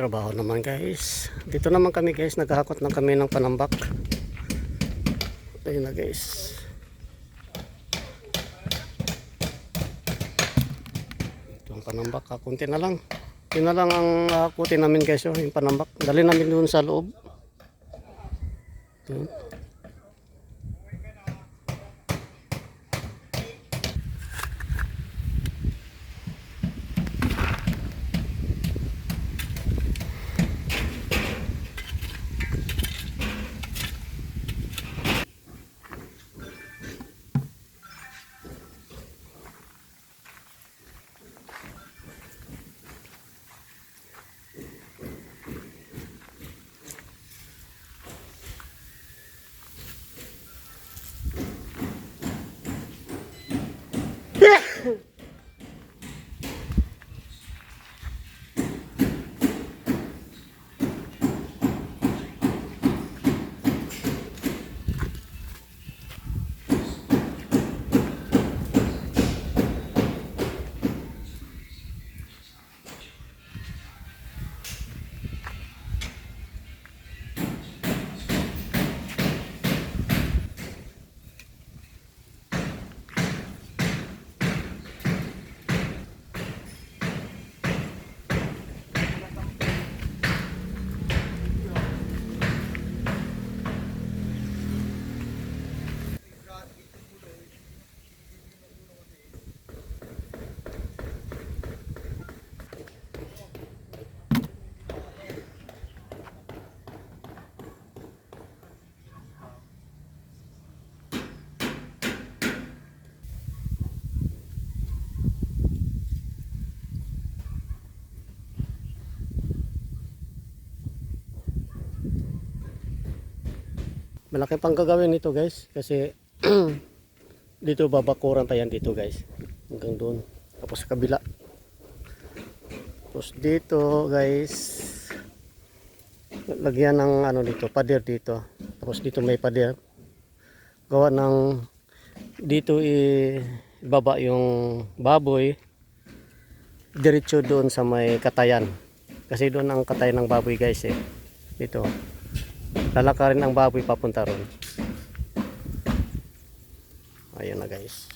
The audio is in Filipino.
Trabaho naman guys. Dito naman kami guys, naghahakot ng kami ng panambak. Ayun na guys. Itong panambak, kakunti na lang. Yun na lang ang hakutin namin guys, oh, yung panambak. Dali namin doon sa loob. Ito. Malaki pang gagawin nito guys kasi dito babakuran pa yan dito guys hanggang doon, tapos sa kabila, tapos dito guys lagyan ng ano dito, pader dito, tapos dito may pader gawa ng dito ibaba yung baboy diretso doon sa may katayan kasi doon ang katayan ng baboy guys dito lalakarin ang baboy papunta ron. Ayun na guys.